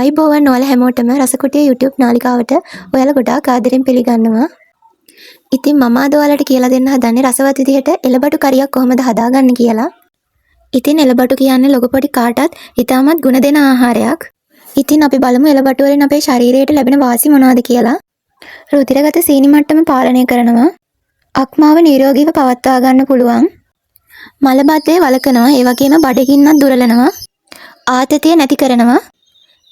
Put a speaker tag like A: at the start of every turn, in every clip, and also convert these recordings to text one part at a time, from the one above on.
A: ආයිබෝවන් ඔයාලා හැමෝටම රසකුටිය YouTube නාලිකාවට ඔයාලා ගොඩාක් ආදරෙන් පිළිගන්නවා. ඉතින් මම අද ඔයාලට කියලා දෙන්න හදන්නේ රසවත් විදිහට එළබටු කරියක් කොහොමද හදාගන්නේ කියලා. ඉතින් එළබටු කියන්නේ ලොකු පොඩි කාටත් ඉතාමත් ගුණ දෙන ආහාරයක්. ඉතින් අපි බලමු එළබටු වලින් අපේ ශරීරයට ලැබෙන වාසි මොනවද කියලා. රුධිරගත සීනි මට්ටම පාලනය කරනවා. අක්මාව නිරෝගීව පවත්වා ගන්න පුළුවන්. මලබද්ධය වළකනවා. ඒ වගේම බඩගින්නත් දුරලනවා. ආතතිය නැති කරනවා.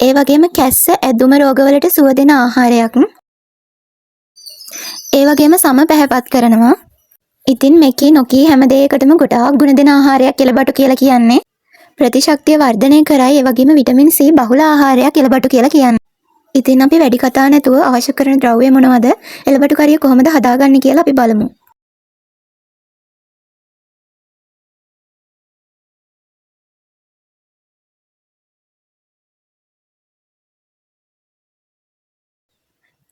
A: ඒ වගේම කැස්ස ඇදුම රෝගවලට සුව දෙන ආහාරයක්. ඒ වගේම සම පැහැපත් කරනවා. ඉතින් මෙකී නොකී හැම දෙයකටම ගොඩාක් ගුණ දෙන ආහාරයක් එළබටු කියලා කියන්නේ. ප්‍රතිශක්තිය වර්ධනය කරයි. ඒ වගේම විටමින් C බහුල ආහාරයක් එළබටු කියලා කියන්නේ. ඉතින් අපි වැඩි කතා නැතුව අවශ්‍ය කරන ද්‍රව්‍ය මොනවද? එළබටු කරිය කොහොමද හදාගන්නේ කියලා අපි බලමු.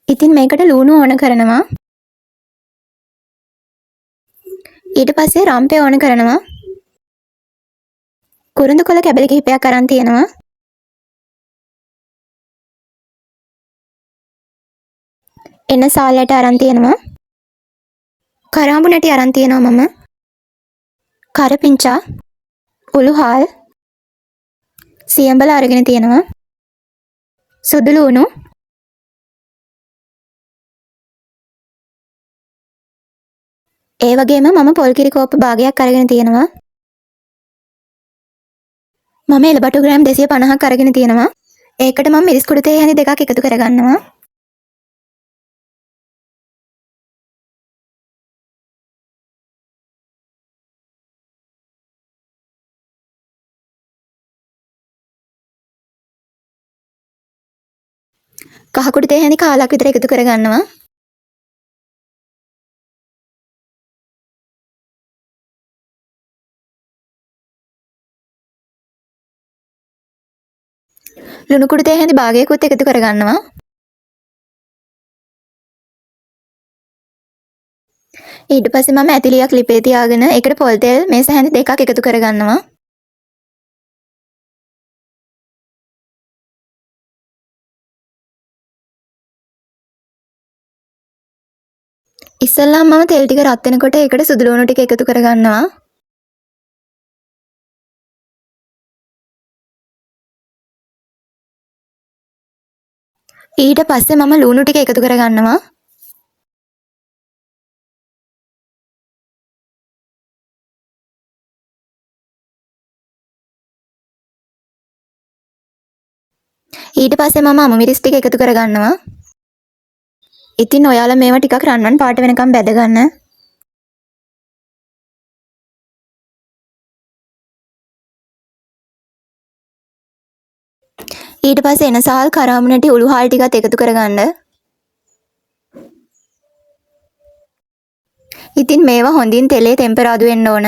A: ඉතින් මේකට ලුණු ඕන කරනවා. ඊට පස්සේ රම්පේ ඕන කරනවා. කුරුඳු කොළ කැබලි කිහිපයක් අරන් තියෙනවා. එන සාලයට අරන් තියෙනවා. කරාඹු නැටි අරන් තියෙනවා මම. කරපිංචා, උළුහාල්, සියඹල අරගෙන තියෙනවා. සුදු ලුණු, ඒ වගේම මම පොල් කිරි කෝප්ප භාගයක් අරගෙන තියෙනවා. මම එළබටු ග්‍රෑම් 250ක් අරගෙන තියෙනවා. ඒකට මම මිරිස් කුඩු තේ හැඳි දෙකක් එකතු කරගන්නවා. කහ කුඩු තේ හැඳි කාලක් විතර එකතු කරගන්නවා. ලුණු කුඩු තේ හැඳි භාගයකුත් එකතු කරගන්නවා. ඊට පස්සේ මම ඇතිලියක් ලිපේ තියාගෙන ඒකට පොල් තෙල් මේස හැඳි දෙකක් එකතු කරගන්නවා. ඉස්සෙල්ලාම මම තෙල් ටික රත් වෙනකොට ඒකට සුදු ලුණු ටික එකතු කරගන්නවා. ඊට පස්සේ මම ලුණු ටික එකතු කරගන්නවා. ඊට පස්සේ මම අමු මිරිස් ටික එකතු කරගන්නවා. ඉතින් ඔයාලා මේවා ටිකක් රන්වන් පාට වෙනකම් බැද ගන්න. ඊට පස්සේ එනසාල් කරාඹු නැටි උළුහාල් ටිකත් එකතු කරගන්න. ඉතින් මේවා හොඳින් තෙලේ ටෙම්පරාදු වෙන්න ඕන.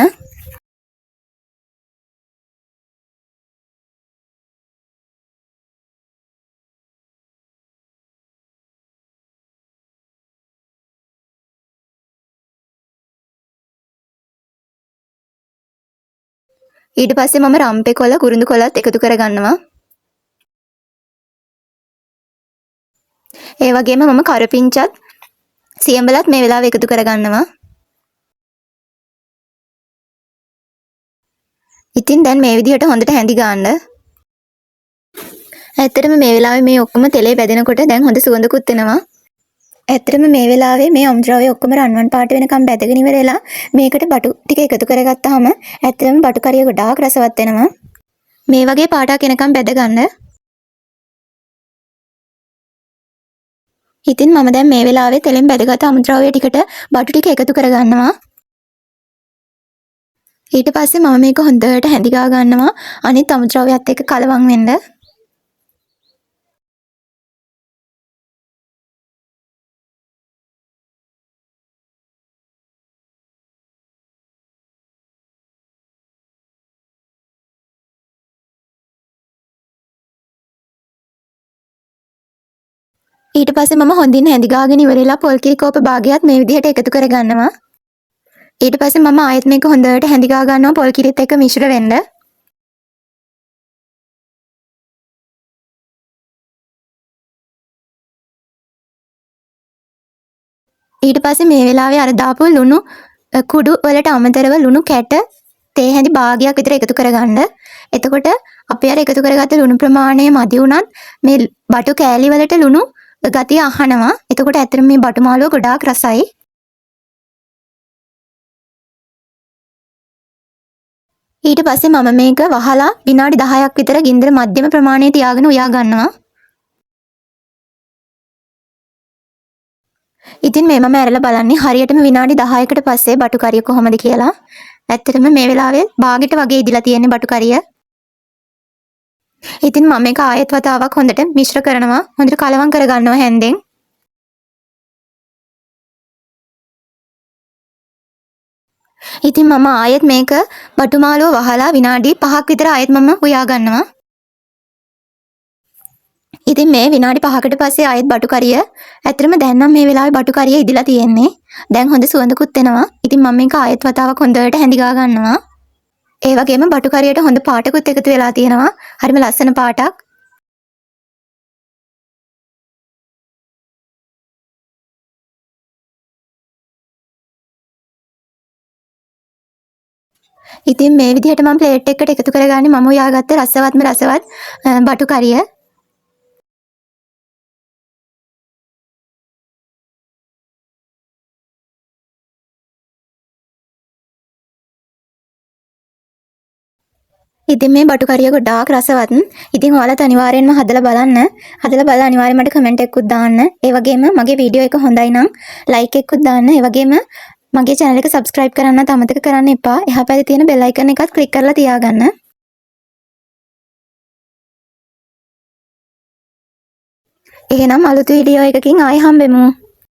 A: ඊට පස්සේ මම රම්පේ කොළ කුරුඳු කොළත් එකතු කරගන්නවා. ඒ වගේම මම කරපිංචත් සියඹලත් මේ වෙලාවේ එකතු කරගන්නවා. ඉතින් දැන් මේ විදිහට හොඳට හැඳි ගන්න. ඇත්තටම මේ වෙලාවේ මේ ඔක්කොම තෙලේ බැදෙනකොට දැන් හොඳ සුවඳකුත් එනවා. ඇත්තටම මේ වෙලාවේ මේ අමුද්‍රව්‍ය ඔක්කොම රන්වන් පාට වෙනකම් බැදගෙන ඉවරලා මේකට බටු ටික එකතු කරගත්තාම ඇත්තටම බටු කරිය ගොඩාක් රසවත් වෙනවා. මේ වගේ පාටක් එනකම් බැද ගන්න. ඉතින් මම දැන් මේ වෙලාවේ තෙලෙන් බැදගත් අමුද්‍රව්‍ය ටිකට බටු ටික එකතු කරගන්නවා. ඊට පස්සේ මම මේක හොඳට හැඳි ගා ගන්නවා අනිත් අමුද්‍රව්‍යත් එක්ක කලවම් වෙන්න. ඊට පස්සේ මම හොඳින් හැඳි ගාගෙන ඉවරලා පොල් කිරි කෝප භාගයක් මේ විදිහට එකතු කරගන්නවා. ඊට පස්සේ මම ආයෙත් මේක හොඳට හැඳි ගා ගන්නවා පොල් කිරිත් එක්ක මිශ්‍ර වෙන්න. ඊට පස්සේ මේ වෙලාවේ අර දාපු ලුණු කුඩු වලට අමතරව ලුණු කැට තේ හැඳි භාගයක් විතර එකතු කරගන්න. එතකොට අපි අර එකතු කරගත්ත ලුණු ප්‍රමාණය මදි වුණත් මේ බටු කෑලි වලට ලුණු ගතිය අහනවා. එතකොට ඇත්තටම මේ බටු මාළුව ගොඩාක් රසයි. ඊට පස්සේ මම මේක වහලා විනාඩි 10ක් විතර ගින්දර මධ්‍යම ප්‍රමාණයේ තියාගෙන උයා ගන්නවා. ඉතින් මේ මම ඇරලා බලන්නේ හරියටම විනාඩි 10කට පස්සේ බටු කරිය කොහොමද කියලා. ඇත්තටම මේ වෙලාවේ බාගෙට වගේ ඉදිලා තියෙන්නේ බටු කරිය. ඉතින් මම මේක ආයෙත් වතාවක් හොඳට මිශ්‍ර කරනවා. හොඳට කලවම් කරගන්නවා හැන්දෙන්. ඉතින් මම ආයෙත් මේක බටු මාළුව වහලා විනාඩි 5ක් විතර ආයෙත් මම උයා ගන්නවා. ඉතින් මේ විනාඩි 5කට පස්සේ ආයෙත් බටු කරිය ඇත්තටම දැන් නම් මේ වෙලාවේ බටු කරිය ඉදිලා තියෙන්නේ. දැන් හොඳ සුවඳකුත් එනවා. ඉතින් මම මේක ආයෙත් වතාවක් හොඳට හැඳි ගන්නවා. ඒ වගේම බටු කරියට හොඳ පාටකුත් එකතු වෙලා තියෙනවා. හරිම ලස්සන පාටක්. ඉතින් මේ විදිහට මම ප්ලේට් එකකට එකතු කරගන්නේ මම උයාගත්ත රසවත් බටු කරිය. ඉතින් මේ බටු කරිය ගොඩාක් රසවත්. ඉතින් ඔයාලත් අනිවාර්යෙන්ම හදලා බලන්න. හදලා බලලා අනිවාර්යෙන්ම මට කමෙන්ට් එකකුත් දාන්න. ඒ වගේම මගේ වීඩියෝ එක හොඳයි නම් ලයික් එකකුත් දාන්න. ඒ වගේම මගේ channel එක subscribe කරන්නත් අමතක කරන්න එපා. එහා පැත්තේ තියෙන bell icon එකත් click කරලා තියාගන්න. එහෙනම් අලුත් වීඩියෝ එකකින් ආයෙ හම්බෙමු.